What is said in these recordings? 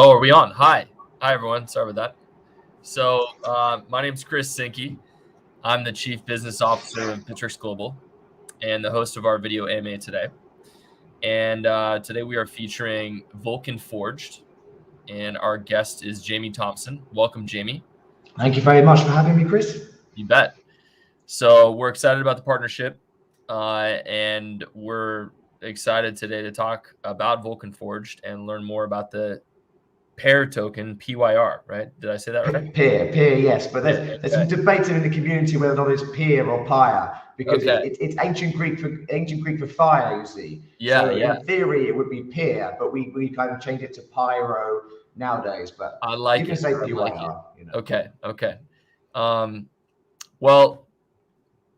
Oh, are we on? Hi. Hi, everyone. Sorry about that. So my name's Chris Sinke. I'm the Chief Business Officer of Bitrix Global and the host of our video AMA today. And today we are featuring Vulcan Forged, and our guest is Jamie Thomson. Welcome, Jamie. Thank you very much for having me, Chris. You bet. So we're excited about the partnership, and we're excited today to talk about Vulcan Forged and learn more about the pair token, PYR, right? Did I say that right? Peer, yes. But there's some debate in the community whether or not it's peer or pyre, because it's ancient Greek for fire, you see. Yeah, so in theory, it would be peer, but we kind of changed it to pyro nowadays. But I like you can say PYR. Okay. Well,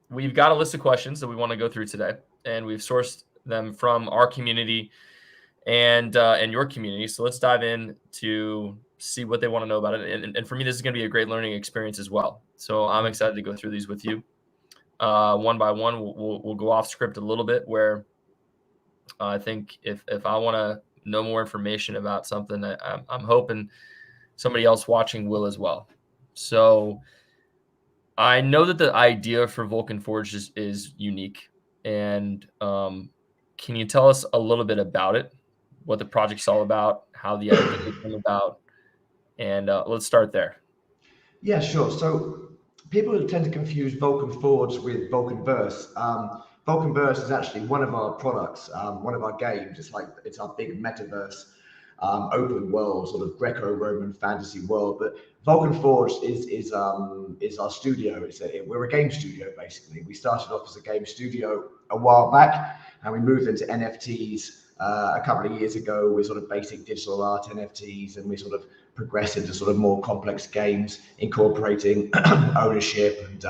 we've got a list of questions that we want to go through today, and we've sourced them from our community and your community. So let's dive in to see what they want to know about it. And for me, this is going to be a great learning experience as well. So I'm excited to go through these with you. One by one, we'll go off script a little bit, where I think if I want to know more information about something, I'm hoping somebody else watching will as well. So I know that the idea for Vulcan Forged is unique. And can you tell us a little bit about it, what the project's all about, how the idea came about? And let's start there. Yeah, sure. So people tend to confuse Vulcan Forged with Vulcanverse. Vulcanverse is actually one of our products, one of our games. It's our big metaverse, open world, sort of Greco-Roman fantasy world. But Vulcan Forged is our studio. We're a game studio basically. We started off as a game studio a while back, and we moved into NFTs a couple of years ago with sort of basic digital art NFTs, and we sort of progress into sort of more complex games incorporating ownership and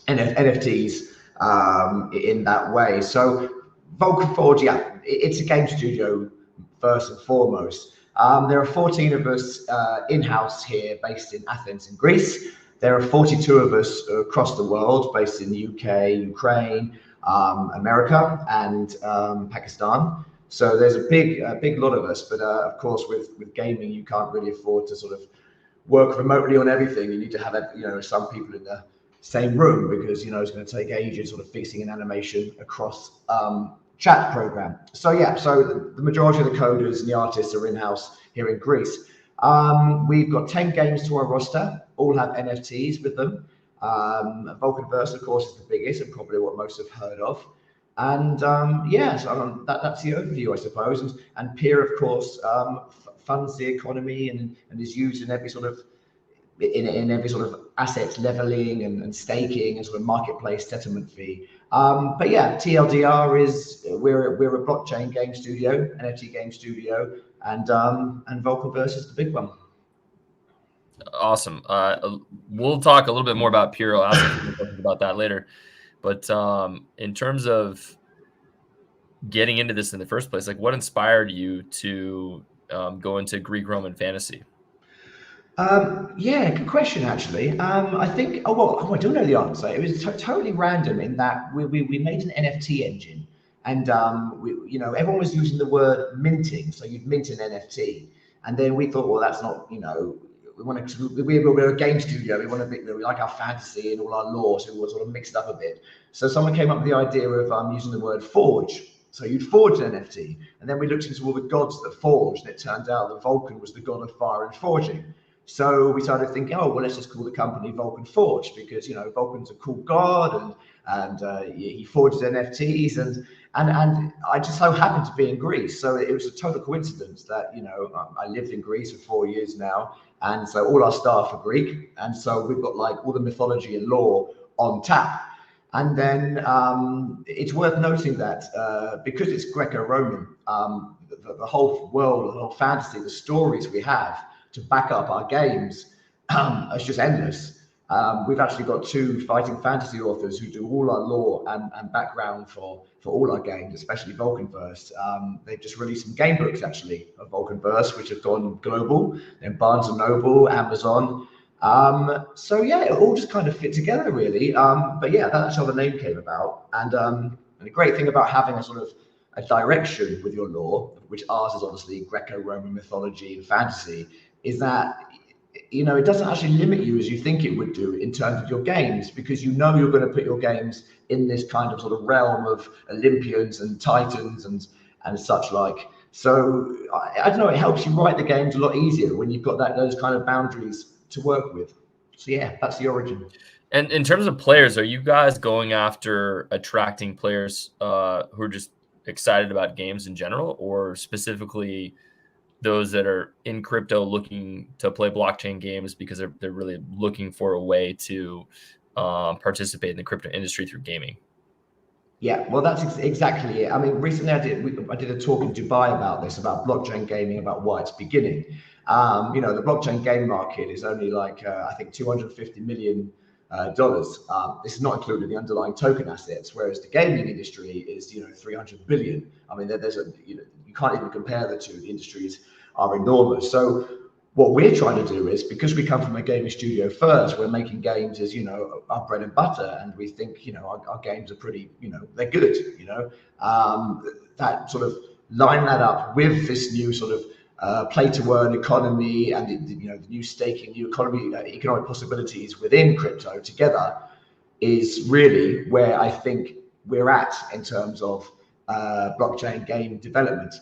NFTs in that way. So Vulcan Forge, it's a game studio first and foremost. There are 14 of us in-house here based in Athens in Greece. There are 42 of us across the world based in the UK, Ukraine, America, and Pakistan. So there's a big lot of us, but of course with gaming you can't really afford to sort of work remotely on everything. You need to have some people in the same room, because it's going to take ages sort of fixing an animation across chat program. So the majority of the coders and the artists are in-house here in Greece. We've got 10 games to our roster, all have NFTs with them. Vulcanverse, of course, is the biggest and probably what most have heard of. And so that's the overview, I suppose. And Peer, of course, funds the economy and is used in every sort of asset leveling and staking and sort of marketplace settlement fee. But yeah, TLDR is we're a blockchain game studio, NFT game studio, and Vulcanverse is the big one. Awesome. We'll talk a little bit more about Peer. I'll ask you about that later. But in terms of getting into this in the first place, like what inspired you to go into Greek Roman fantasy? Yeah, good question actually. I think I don't know the answer. It was totally random in that we made an NFT engine, and everyone was using the word minting. So you'd mint an NFT, and then we thought, well, that's not we're a game studio. We like our fantasy and all our lore, so we were sort of mixed up a bit. So someone came up with the idea of using the word forge. So you'd forge an NFT, and then we looked into all the gods that forged, and it turned out that Vulcan was the god of fire and forging. So we started thinking, oh, well, let's just call the company Vulcan Forged, because Vulcan's a cool god, and he forges NFTs, and I just so happened to be in Greece, so it was a total coincidence that I lived in Greece for 4 years now, and so all our staff are Greek, and so we've got like all the mythology and lore on tap. And then it's worth noting that because it's Greco-Roman, the whole world, the whole fantasy, the stories we have to back up our games, it's just endless. We've actually got 2 fighting fantasy authors who do all our lore and background for all our games, especially Vulcanverse. They've just released some game books actually of Vulcanverse, which have gone global, then Barnes & Noble, Amazon. So yeah, it all just kind of fit together really. But yeah, that's how the name came about. And the great thing about having a sort of a direction with your lore, which ours is obviously Greco-Roman mythology and fantasy, is that it doesn't actually limit you as you think it would do in terms of your games, because you're going to put your games in this kind of sort of realm of Olympians and Titans and such like. So I don't know, it helps you write the games a lot easier when you've got those kind of boundaries to work with. So yeah, that's the origin. And in terms of players, are you guys going after attracting players who are just excited about games in general, or specifically those that are in crypto looking to play blockchain games because they're really looking for a way to participate in the crypto industry through gaming? Yeah, well, that's exactly it. I mean, recently I did a talk in Dubai about this, about blockchain gaming, about why it's beginning. The blockchain game market is only like I think $250 million. This is not including the underlying token assets, whereas the gaming industry is 300 billion. I mean, you can't even compare the two. The industries are enormous. So what we're trying to do is, because we come from a gaming studio first, we're making games as our bread and butter, and we think our games are pretty, they're good. That sort of line that up with this new sort of play to earn economy and the new staking, new economic possibilities within crypto together is really where I think we're at in terms of blockchain game development.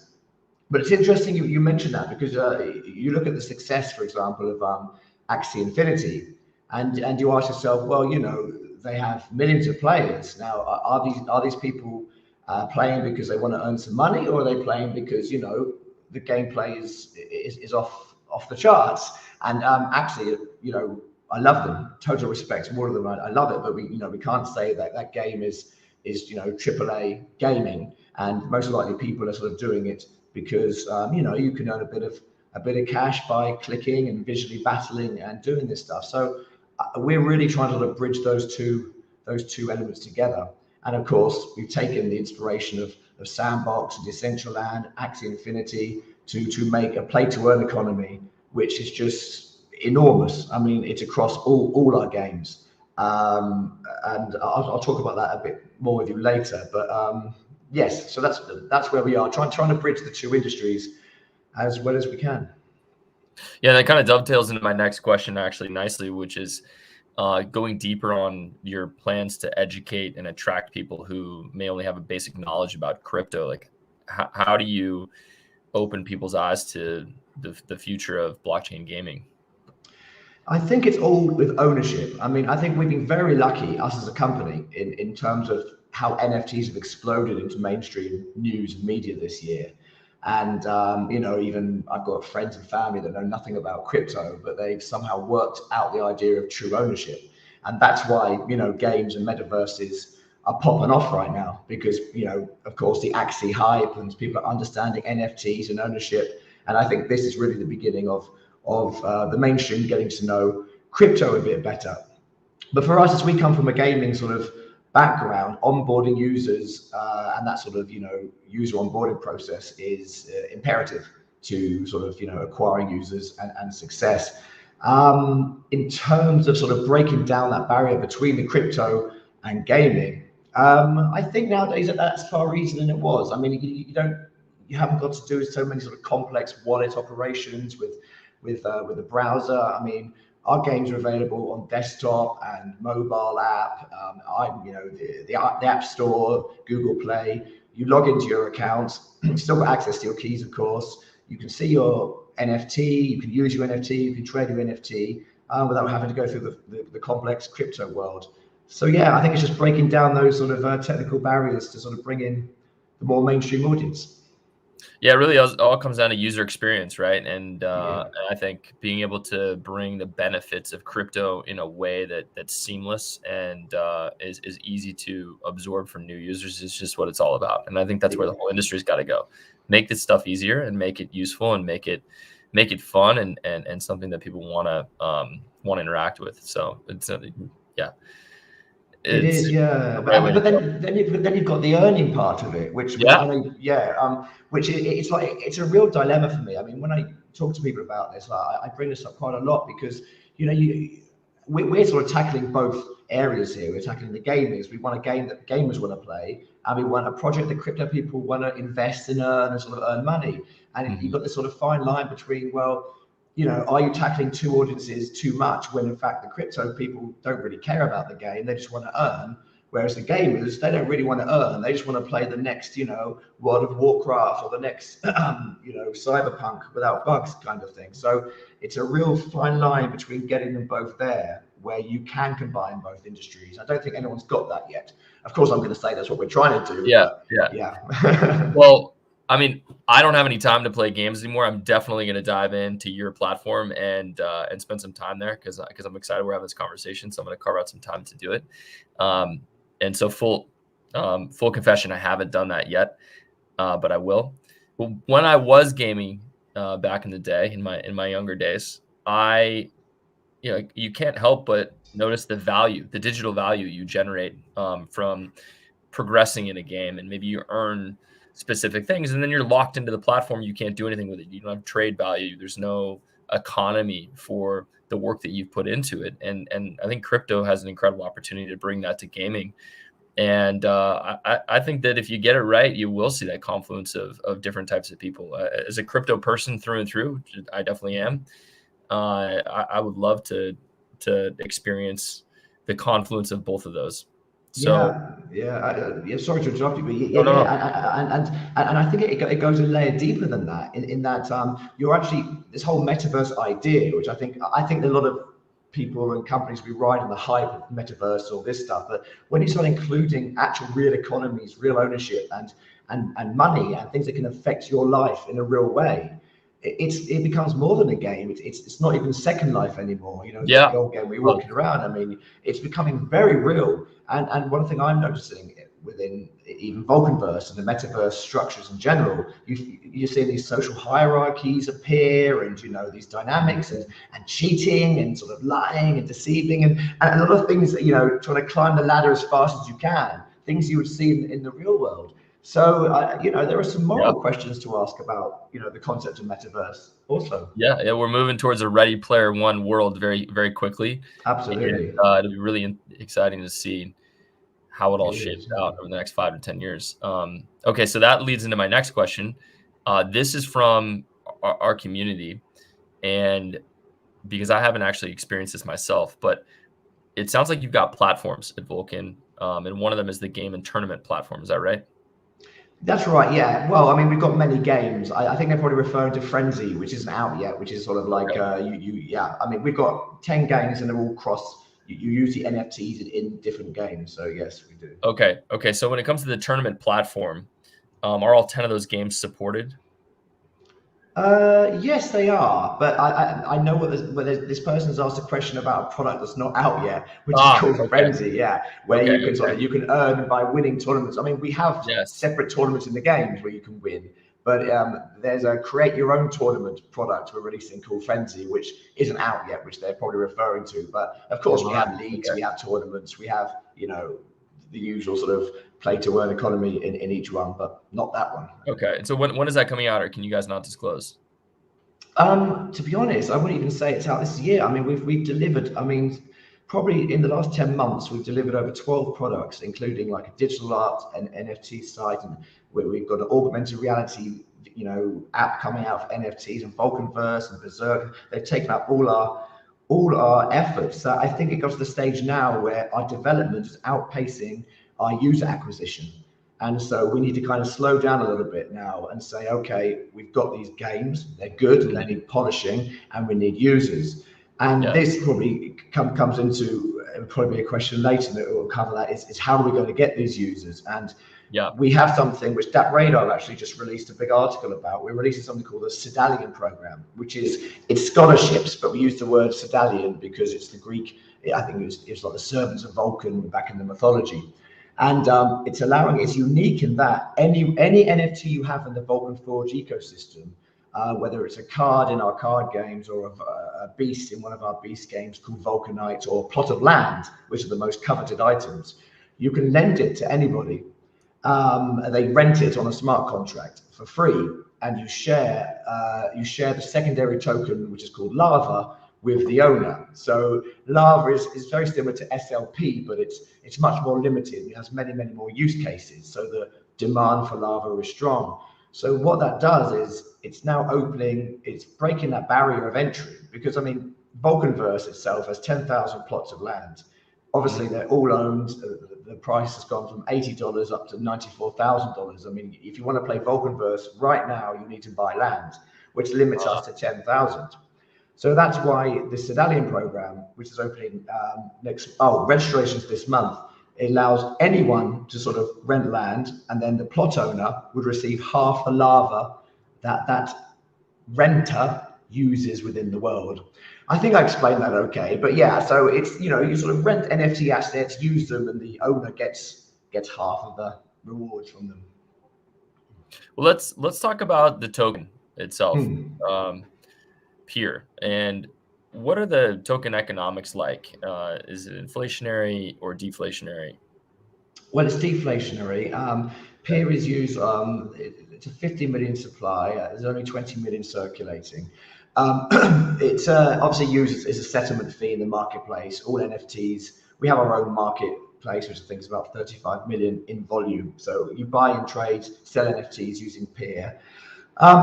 But it's interesting you mentioned that, because you look at the success, for example, of Axie Infinity, and you ask yourself, well, they have millions of players. Now, are these people playing because they want to earn some money, or are they playing because the gameplay is off the charts? And actually, I love them, total respect, more of them. I love it, but we can't say that game is AAA gaming, and most likely people are sort of doing it because you can earn a bit of cash by clicking and visually battling and doing this stuff. So we're really trying to sort of bridge those two elements together. And of course, we've taken the inspiration of Sandbox and Decentraland, Axie Infinity to make a play-to-earn economy, which is just enormous. I mean, it's across all our games. And I'll talk about that a bit more with you later. But yes, so that's where we are, trying to bridge the two industries as well as we can. Yeah, that kind of dovetails into my next question actually nicely, which is going deeper on your plans to educate and attract people who may only have a basic knowledge about crypto. Like, how do you open people's eyes to the future of blockchain gaming? I think it's all with ownership. I mean, I think we've been very lucky, us as a company, in terms of how NFTs have exploded into mainstream news and media this year. And, even I've got friends and family that know nothing about crypto, but they've somehow worked out the idea of true ownership. And that's why, games and metaverses are popping off right now, because, of course, the Axie hype and people are understanding NFTs and ownership. And I think this is really the beginning of the mainstream getting to know crypto a bit better. But for us, as we come from a gaming sort of background, onboarding users and that sort of user onboarding process is imperative to sort of acquiring users and success. In terms of sort of breaking down that barrier between the crypto and gaming, I think nowadays that's far easier than it was. I mean, you haven't got to do so many sort of complex wallet operations with the browser. I mean, our games are available on desktop and mobile app. The App Store, Google Play. You log into your account. You still got access to your keys, of course. You can see your NFT. You can use your NFT. You can trade your NFT without having to go through the complex crypto world. So yeah, I think it's just breaking down those sort of technical barriers to sort of bring in the more mainstream audience. Yeah, it really all comes down to user experience, right? And I think being able to bring the benefits of crypto in a way that's seamless and is easy to absorb from new users is just what it's all about. And I think that's where the whole industry's got to go. Make this stuff easier and make it useful and make it fun and something that people want to interact with. So it's yeah. It is, yeah. But then you've got the earning part of it, which Yeah. I mean, which it's like it's a real dilemma for me. I mean, when I talk to people about this, I bring this up quite a lot because we're sort of tackling both areas here. We're tackling the gamers. We want a game that gamers want to play, and we want a project that crypto people want to invest and earn and sort of earn money. And you've got this sort of fine line between, well, are you tackling two audiences too much when in fact the crypto people don't really care about the game, they just want to earn. Whereas the gamers, they don't really want to earn. They just want to play the next, World of Warcraft or the next, Cyberpunk without bugs kind of thing. So it's a real fine line between getting them both there, where you can combine both industries. I don't think anyone's got that yet. Of course, I'm going to say that's what we're trying to do. Yeah, yeah. Well, I mean, I don't have any time to play games anymore. I'm definitely going to dive into your platform and spend some time there because I'm excited we're having this conversation. So I'm going to carve out some time to do it. And so full confession, I haven't done that yet, but I will. Well, when I was gaming back in the day, in my younger days, you can't help but notice the digital value you generate from progressing in a game, and maybe you earn specific things, and then you're locked into the platform. You can't do anything with it. You don't have trade value. There's no economy for the work that you've put into it. And I think crypto has an incredible opportunity to bring that to gaming. And I think that if you get it right, you will see that confluence of different types of people. As a crypto person through and through, I definitely am. I would love to experience the confluence of both of those. So yeah. Sorry to interrupt you, but no. And I think it goes a layer deeper than that. In that you're actually this whole metaverse idea, which I think a lot of people and companies we ride on the hype of metaverse or this stuff. But when you start including actual real economies, real ownership, and money and things that can affect your life in a real way, it becomes more than a game. It's not even Second Life anymore. The old game we're walking around. I mean, it's becoming very real. And one thing I'm noticing within even Vulcanverse and the metaverse structures in general, you see these social hierarchies appear, and these dynamics and cheating and sort of lying and deceiving and a lot of things that trying to climb the ladder as fast as you can, things you would see in the real world. So, there are some moral questions to ask about, the concept of metaverse also. Yeah, we're moving towards a Ready Player One world very, very quickly. Absolutely. And, it'll be really exciting to see how it all shapes out over the next 5 to 10 years. Okay, so that leads into my next question. This is from our community, and because I haven't actually experienced this myself, but it sounds like you've got platforms at Vulcan, and one of them is the game and tournament platform. Is that right? That's right, yeah. Well, I mean, we've got many games. I think they're probably referring to Frenzy, which isn't out yet, which is sort of like, I mean, we've got 10 games and they're all cross. You use the NFTs in different games. So yes, we do. Okay. So when it comes to the tournament platform, are all 10 of those games supported? Yes, they are, but I know this person's asked a question about a product that's not out yet, which is called Frenzy, where you can earn by winning tournaments. I mean, we have separate tournaments in the games where you can win, but there's a create your own tournament product we're releasing called Frenzy, which isn't out yet, which they're probably referring to. But of course, we have leagues, we have tournaments, we have the usual sort of play to earn economy in each one, but not that one. Okay. And so when is that coming out, or can you guys not disclose? To be honest, I wouldn't even say it's out this year. I mean, we've delivered, I mean, probably in the last 10 months, we've delivered over 12 products, including like a digital art and NFT site, and we've got an augmented reality, app coming out of NFTs, and Vulcanverse and Berserk. They've taken up all our efforts. So I think it got to the stage now where our development is outpacing our user acquisition. And so we need to kind of slow down a little bit now and say, okay, we've got these games, they're good, and they need polishing, and we need users. And this probably comes into probably a question later that will cover that is how are we going to get these users? And we have something which Dat Radar actually just released a big article about. We're releasing something called the Sedalian program, which it's scholarships, but we use the word Sedalian because it's the Greek, I think it's like the servants of Vulcan back in the mythology. And it's unique in that any NFT you have in the Vulcan Forged ecosystem, whether it's a card in our card games or a beast in one of our beast games called Vulcanite, or plot of land, which are the most coveted items, you can lend it to anybody. They rent it on a smart contract for free, and you share the secondary token, which is called Lava, with the owner. So Lava is very similar to SLP, but it's much more limited. It has many more use cases. So the demand for Lava is strong. So what that does is it's breaking that barrier of entry, because I mean, Vulcanverse itself has 10,000 plots of land. Obviously, they're all owned. The price has gone from $80 up to $94,000. I mean, if you want to play Vulcanverse right now, you need to buy land, which limits us to 10,000. So that's why the Sedalian program, which is opening registrations this month, it allows anyone to sort of rent land, and then the plot owner would receive half the lava that renter uses within the world. I think I explained that okay, but yeah, so it's, you sort of rent NFT assets, use them, and the owner gets half of the rewards from them. Well, let's talk about the token itself, PYR, and what are the token economics like? Is it inflationary or deflationary? Well, it's deflationary. PYR is used. It's a 50 million supply. There's only 20 million circulating. It's obviously used as a settlement fee in the marketplace. All NFTs. We have our own marketplace, which I think is about 35 million in volume. So you buy and trade, sell NFTs using PYR.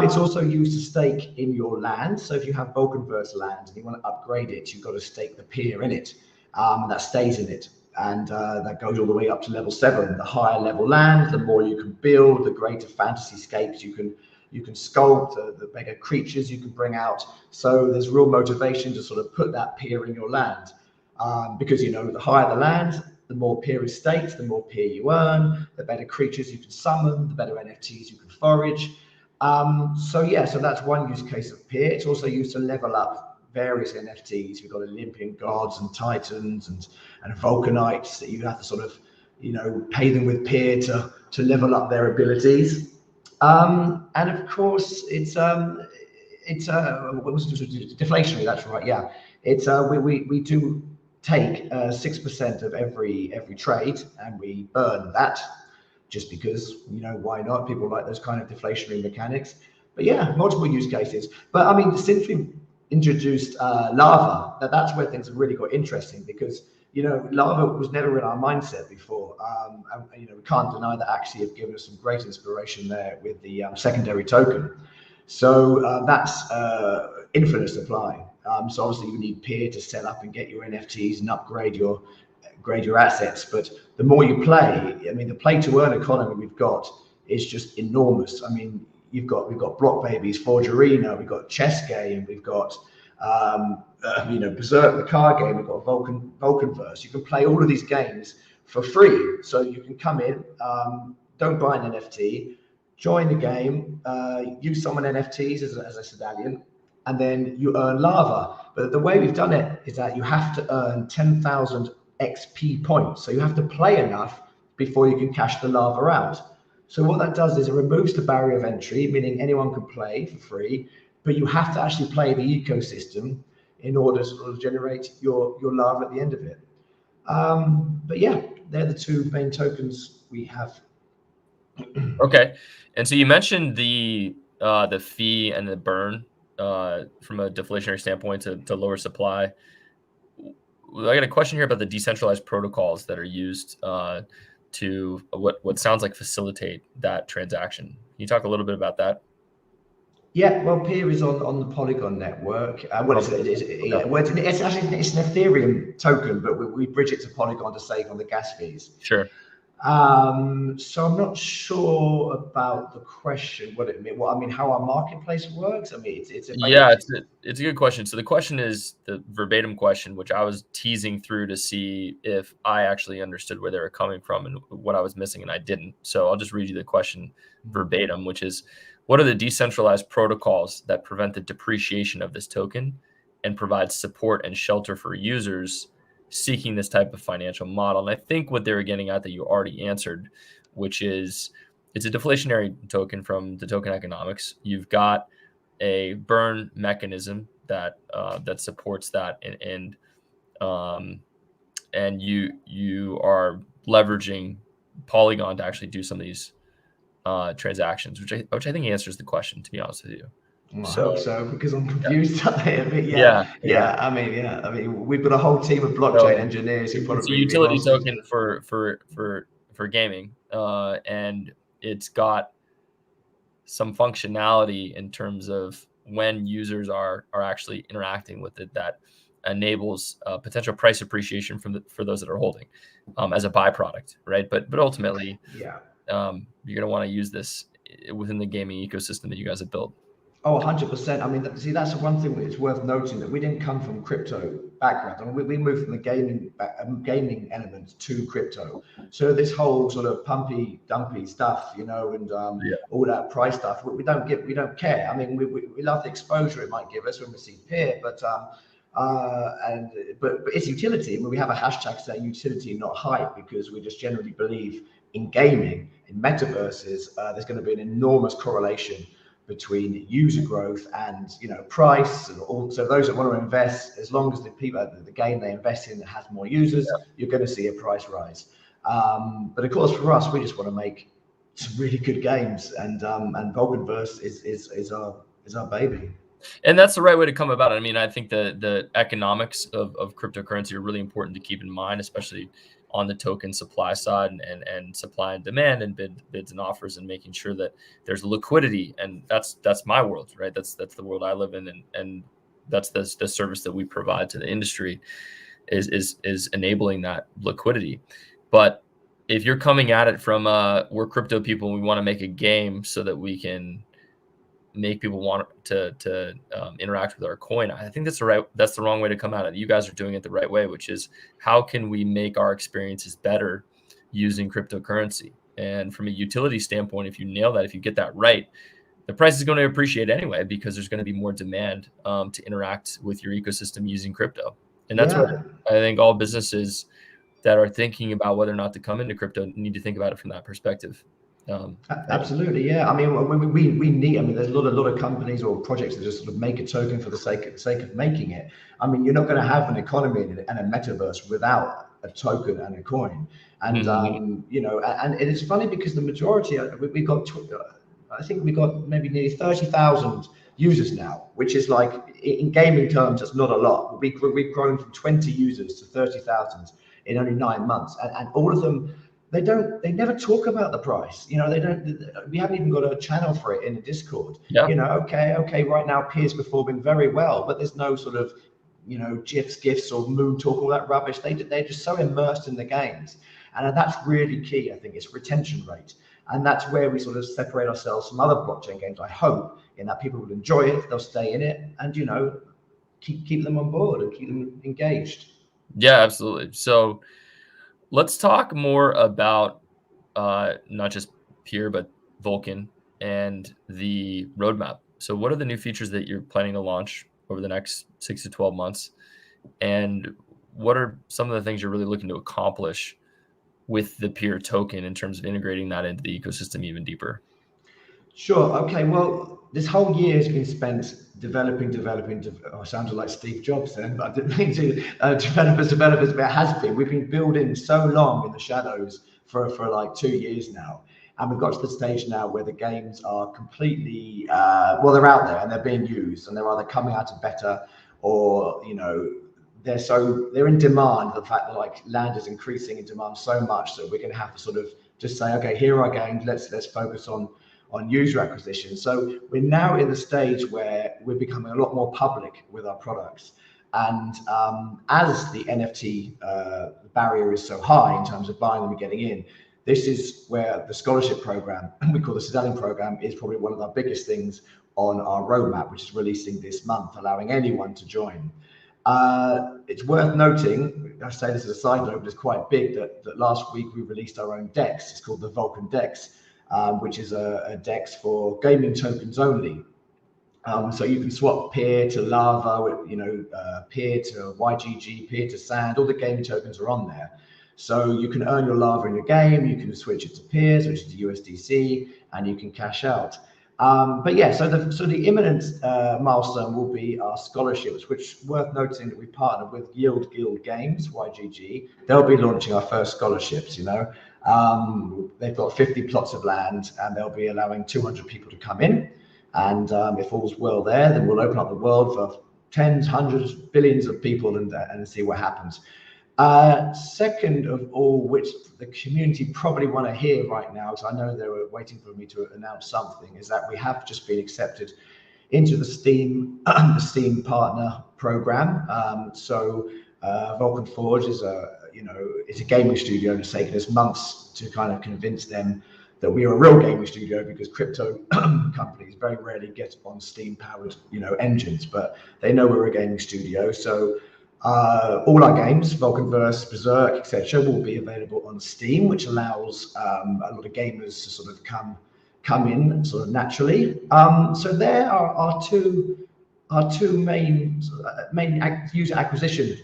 It's also used to stake in your land. So if you have Vulcanverse land and you want to upgrade it, you've got to stake the PYR in it. That stays in it. And that goes all the way up to level 7. The higher level land, the more you can build, the greater fantasy scapes you can sculpt, the bigger creatures you can bring out. So there's real motivation to sort of put that PYR in your land, because the higher the land, the more PYR is staked, the more PYR you earn, the better creatures you can summon, the better NFTs you can forage. So that's one use case of PYR. It's also used to level up various NFTs. We've got Olympian gods and titans and Vulcanites that you have to sort of, pay them with PYR to level up their abilities. And of course, it's deflationary. That's right. Yeah, it's we do take 6% of every trade, and we burn that just because why not? People like those kind of deflationary mechanics. But yeah, multiple use cases. But I mean, since we introduced Lava, that's where things have really got interesting, because Lava was never in our mindset before, and we can't deny that actually have given us some great inspiration there with the secondary token. So that's infinite supply. So obviously you need PYR to set up and get your NFTs and upgrade your assets. But the more you play, I mean, the play to earn economy we've got is just enormous. I mean, we've got Block Babies, Forge Arena, we've got Chess Game, we've got Berserk, the card game, we've got Vulcanverse. You can play all of these games for free. So you can come in, don't buy an NFT, join the game, use summon NFTs as a Sedalian, and then you earn Lava. But the way we've done it is that you have to earn 10,000 XP points. So you have to play enough before you can cash the Lava out. So what that does is it removes the barrier of entry, meaning anyone can play for free, but you have to actually play the ecosystem in order to sort of generate your Lava at the end of it. But yeah, they're the two main tokens we have. Okay, and so you mentioned the fee and the burn from a deflationary standpoint to lower supply. I got a question here about the decentralized protocols that are used to what sounds like facilitate that transaction. Can you talk a little bit about that? Yeah, well, PYR is on the Polygon network. It's an Ethereum token, but we bridge it to Polygon to save on the gas fees. Sure. So I'm not sure about the question. How our marketplace works. I mean, it's a good question. So the question is the verbatim question, which I was teasing through to see if I actually understood where they were coming from and what I was missing, and I didn't. So I'll just read you the question verbatim, which is, what are the decentralized protocols that prevent the depreciation of this token and provide support and shelter for users seeking this type of financial model? And I think what they were getting at that you already answered, which is it's a deflationary token from the token economics. You've got a burn mechanism that supports that, and you are leveraging Polygon to actually do some of these transactions, which I think answers the question, to be honest with you. Well, I hope So so, because I'm confused a bit. yeah, yeah. I mean, we've got a whole team of blockchain So engineers who it's a probably be utility masters. token for gaming, and it's got some functionality in terms of when users are actually interacting with it that enables potential price appreciation for those that are holding as a byproduct, right? But ultimately, Yeah. you're going to want to use this within the gaming ecosystem that you guys have built. Oh, 100%. I mean, see, that's one thing that's worth noting, that we didn't come from crypto background. I mean, we moved from the gaming element to crypto. So this whole sort of pumpy, dumpy stuff, and Yeah. all that price stuff, we don't care. I mean, we love the exposure it might give us when we see peer, but it's utility. I mean, we have a hashtag saying utility, not hype, because we just generally believe in gaming, in metaverses, there's going to be an enormous correlation between user growth and price, and also those that want to invest. As long as the game they invest in has more users, you're going to see a price rise. But of course, for us, we just want to make some really good games, and Vulcanverse is our baby. And that's the right way to come about it. I mean, I think the economics of cryptocurrency are really important to keep in mind, especially on the token supply side and supply and demand and bids and offers, and making sure that there's liquidity. And that's my world, right? That's the world I live in, and that's the service that we provide to the industry is enabling that liquidity. But if you're coming at it from we're crypto people and we want to make a game so that we can make people want to interact with our coin, I think that's the wrong way to come at it. You guys are doing it the right way, which is how can we make our experiences better using cryptocurrency? And from a utility standpoint, if you nail that, if you get that right, the price is going to appreciate anyway, because there's going to be more demand to interact with your ecosystem using crypto. And that's what Yeah. I think all businesses that are thinking about whether or not to come into crypto need to think about it from that perspective. Absolutely, yeah. I mean, we need. I mean, there's a lot of companies or projects that just sort of make a token for the sake of making it. I mean, you're not going to have an economy and a metaverse without a token and a coin. And and it's funny because the majority we've got. I think we got maybe nearly 30,000 users now, which is like, in gaming terms, that's not a lot. We've grown from 20 users to 30,000 in only 9 months, and all of them. They never talk about the price. They don't. We haven't even got a channel for it in the Discord. Yeah. Okay, right now Peer's performing very well, but there's no sort of, gifs or moon talk, all that rubbish. They're just so immersed in the games, and that's really key. I think it's retention rate, and that's where we sort of separate ourselves from other blockchain games. I hope in that people will enjoy it, they'll stay in it, and keep them on board and keep them engaged. Yeah, absolutely. So let's talk more about not just Peer, but Vulcan and the roadmap. So what are the new features that you're planning to launch over the next 6 to 12 months? And what are some of the things you're really looking to accomplish with the Peer token in terms of integrating that into the ecosystem even deeper? Sure. Okay. Well, this whole year has been spent developing. I sounded like Steve Jobs then, but I didn't mean to. Developers, but it has been. We've been building so long in the shadows for like 2 years now, and we've got to the stage now where the games are completely they're out there and they're being used, and they're either coming out of beta, or they're in demand. The fact that like land is increasing in demand so much that we're going to have to sort of just say, okay, here are our games. Let's focus on user acquisition. So we're now in the stage where we're becoming a lot more public with our products. And as the NFT barrier is so high in terms of buying them and getting in, this is where the scholarship program, we call the Sedaling program, is probably one of our biggest things on our roadmap, which is releasing this month, allowing anyone to join. It's worth noting, I say this as a side note, but it's quite big, that last week we released our own DEX. It's called the Vulcan DEX. Which is a DEX for gaming tokens only. So you can swap peer to lava, peer to YGG, peer to sand. All the gaming tokens are on there. So you can earn your lava in your game. You can switch it to peer, switch it to USDC, and you can cash out. But yeah, so the imminent milestone will be our scholarships, which worth noting that we partnered with Yield Guild Games, YGG. They'll be launching our first scholarships. They've got 50 plots of land, and they'll be allowing 200 people to come in. And if all's well there, then we'll open up the world for tens, hundreds, billions of people and see what happens. Second of all, which the community probably want to hear right now, because I know they were waiting for me to announce something, is that we have just been accepted into the Steam partner program. Vulcan Forged is it's a gaming studio, and it's taken us months to kind of convince them that we are a real gaming studio, because crypto companies very rarely get on Steam powered engines, but they know we're a gaming studio. So all our games, Vulcanverse, Berserk, etc., will be available on Steam, which allows a lot of gamers to sort of come in sort of naturally. So there are our two main user acquisition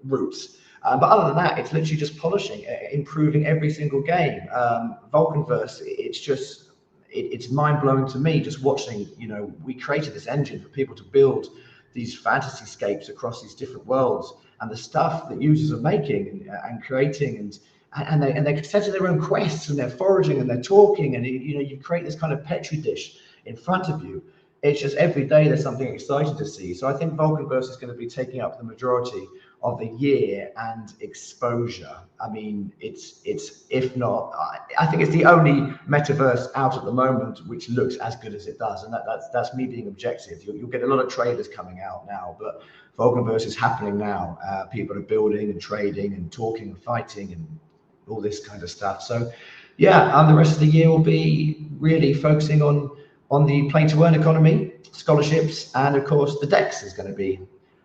routes. But other than that, it's literally just polishing, improving every single game. Vulcanverse, it's mind blowing to me just watching. We created this engine for people to build these fantasy scapes across these different worlds, and the stuff that users are making and creating, and they're setting their own quests, and they're foraging, and they're talking, and you create this kind of petri dish in front of you. It's just every day there's something exciting to see. So I think Vulcanverse is going to be taking up the majority of the year and exposure. I mean, it's if not, I think it's the only metaverse out at the moment which looks as good as it does, and that's me being objective. You'll get a lot of trailers coming out now, but Vulcanverse is happening now. People are building and trading and talking and fighting and all this kind of stuff. So yeah, and the rest of the year will be really focusing on the play to earn economy, scholarships, and of course the DEX is going to be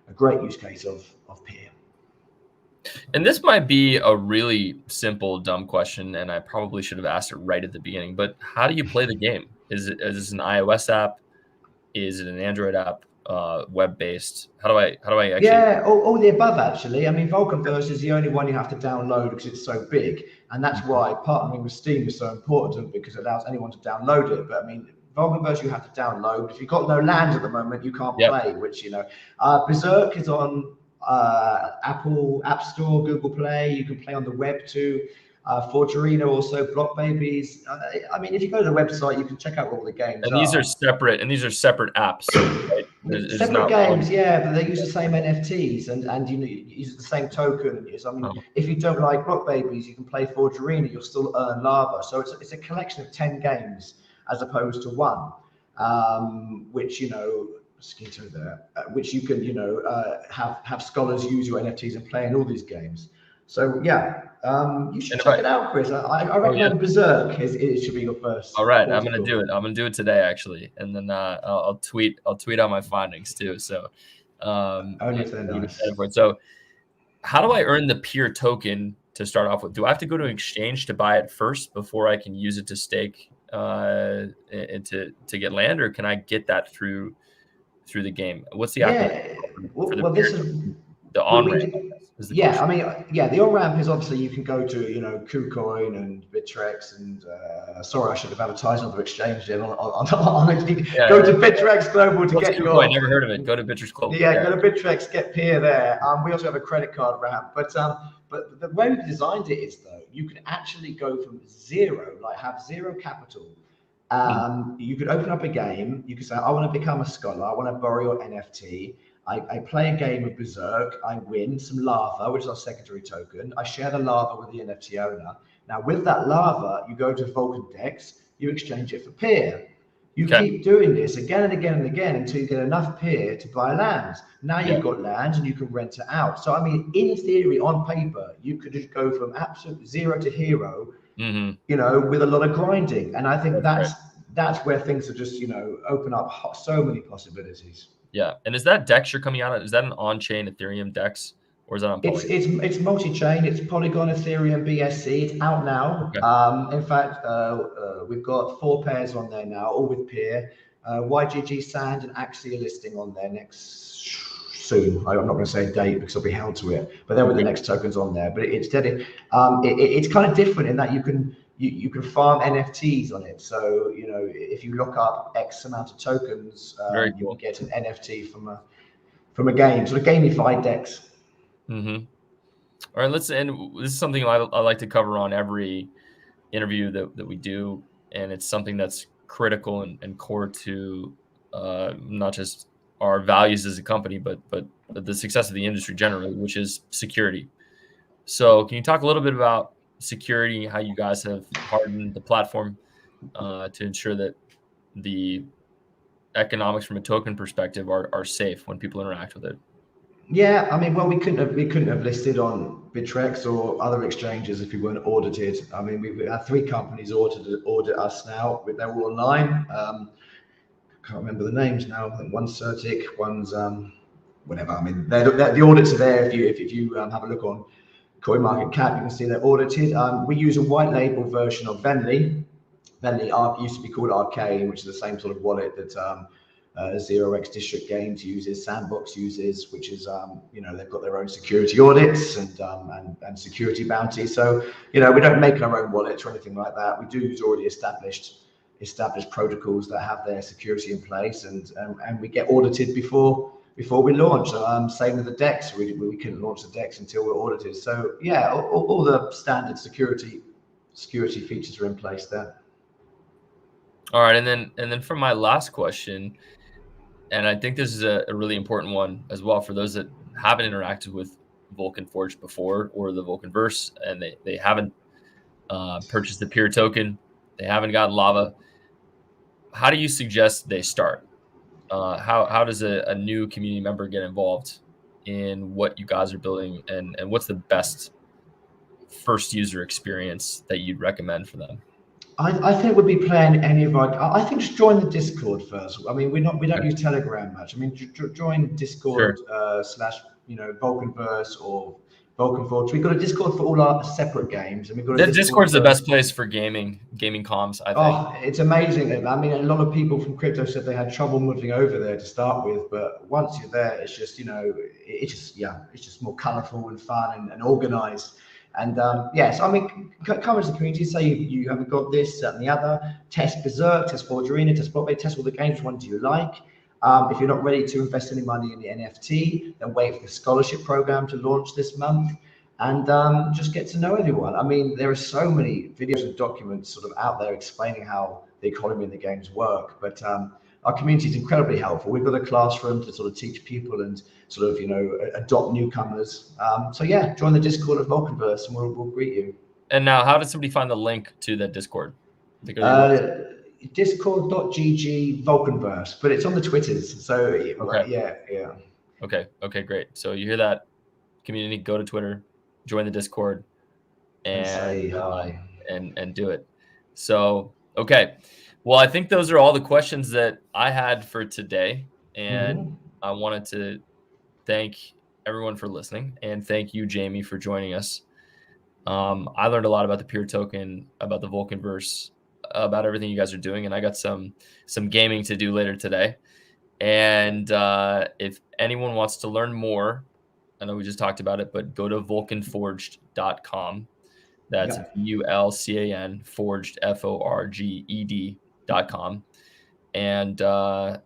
a great use case of peer. And this might be a really simple, dumb question, and I probably should have asked it right at the beginning, but how do you play the game? Is this an iOS app? Is it an Android app? Web-based? How do I actually? Yeah, all the above actually. I mean, Vulcanverse is the only one you have to download because it's so big, and that's why partnering with Steam is so important, because it allows anyone to download it. But I mean, Vulcanverse you have to download. If you've got no land at the moment, you can't play. Which Berserk is on Apple App Store, Google Play. You can play on the web too. Forgerino also, Block Babies. I mean, if you go to the website, you can check out all the games. And these are separate apps. Right? Separate games, yeah, but they use the same NFTs and you use the same token. So, I mean, if you don't like Block Babies, you can play Forgerino. You'll still earn lava. So it's a collection of 10 games as opposed to one, which which you can have scholars use your NFTs and play in all these games. So yeah, you should check it out, Chris. I recommend Berserk. It should be your first. All right, I'm gonna do it. I'm gonna do it today actually, and then I'll tweet out my findings too. So So how do I earn the peer token to start off with? Do I have to go to an exchange to buy it first before I can use it to stake and to get land, or can I get that through the game? What's the this is the on-ramp? The on-ramp is obviously you can go to KuCoin and Bittrex and sorry, I should have advertised on the exchange then on go to Bittrex Global to get your. I never heard of it. Go to Bittrex Global. Yeah, go to Bittrex, get peer there. We also have a credit card ramp, but the way we designed it is though you can actually go from zero, like have zero capital. You could open up a game. You could say, I want to become a scholar. I want to borrow your NFT. I play a game of Berserk, I win some lava, which is our secondary token. I share the lava with the NFT owner. Now, with that lava, you go to Vulcan Dex, you exchange it for peer. You keep doing this again and again and again until you get enough peer to buy land. Now you've got land and you can rent it out. So, I mean, in theory, on paper, you could just go from absolute zero to hero, with a lot of grinding. And I think that's where things are just, open up so many possibilities. Yeah, and is that DEX you're coming out of? Is that an on-chain Ethereum DEX, or is that on Polygon? It's multi-chain. It's Polygon, Ethereum, BSC. It's out now. Okay. In fact, we've got 4 pairs on there now, all with peer. YGG Sand and Axie are listing on there next soon. I'm not going to say a date because I'll be held to it, but they're with the next tokens on there. But it's steady. It's kind of different in that you can farm NFTs on it. So, if you lock up X amount of tokens, you will get an NFT from a game, sort of gamified DEX. All right, this is something I like to cover on every interview that we do. And it's something that's critical and core to not just our values as a company, but the success of the industry generally, which is security. So can you talk a little bit about security, how you guys have hardened the platform to ensure that the economics from a token perspective are safe when people interact with it? Yeah, I mean, well, we couldn't have listed on Bittrex or other exchanges if we weren't audited. I mean, we had 3 companies audit us now. They're all online. Can't remember the names now. I think one's Certic, one's whatever. I mean, the audits are there. If you have a look on CoinMarketCap, you can see they're audited. We use a white label version of Venly. Venly used to be called Arcane, which is the same sort of wallet that 0x District Games uses, Sandbox uses, which is they've got their own security audits and security bounties. So we don't make our own wallets or anything like that. We do use already established protocols that have their security in place, and we get audited before we launch. Same with the DEX. We couldn't launch the DEX until we're audited. So yeah, all the standard security features are in place there. All right, and then for my last question, and I think this is a really important one as well for those that haven't interacted with Vulcan Forged before or the Vulcanverse, and they haven't purchased the peer token, they haven't got lava. How do you suggest they start? How does a new community member get involved in what you guys are building, and what's the best first user experience that you'd recommend for them? I think we'll be playing any of our. I think just join the Discord first. I mean, we don't use Telegram much. I mean, join Discord / Vulcanverse or Vulcan Forged. We've got a Discord for all our separate games, and we've got a Discord's the best place for gaming comms, I think. Oh, it's amazing. I mean, a lot of people from crypto said they had trouble moving over there to start with, but once you're there, it's just it's just more colourful and fun and organised. And yes, I mean, come as a community, say you haven't got this, that, and the other. Test Berserk, test Forge Arena, test Spotbait, test all the games. One do you like? If you're not ready to invest any money in the NFT, then wait for the scholarship program to launch this month, and just get to know everyone. I mean, there are so many videos and documents sort of out there explaining how the economy and the games work, but our community is incredibly helpful. We've got a classroom to sort of teach people and sort of adopt newcomers. So yeah, join the Discord of Vulcanverse, and we'll greet you. And now, how does somebody find the link to that Discord? Discord.gg Vulcanverse, but it's on the Twitters. So okay. Yeah. Okay, great. So you hear that, community? Go to Twitter, join the Discord, and say hi and do it. So okay. Well, I think those are all the questions that I had for today, and I wanted to thank everyone for listening, and thank you, Jamie, for joining us. I learned a lot about the peer token, about the Vulcanverse, about everything you guys are doing, and I got some gaming to do later today. And if anyone wants to learn more, I know we just talked about it, but go to vulcanforged.com. That's Vulcan Forged FORGED.com, and have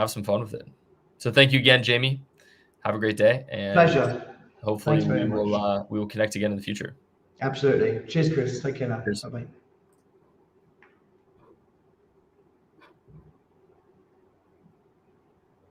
some fun with it. So thank you again, Jamie. Have a great day, and pleasure. Hopefully we will connect again in the future. Absolutely. Cheers, Chris. Take care now. Bye-bye.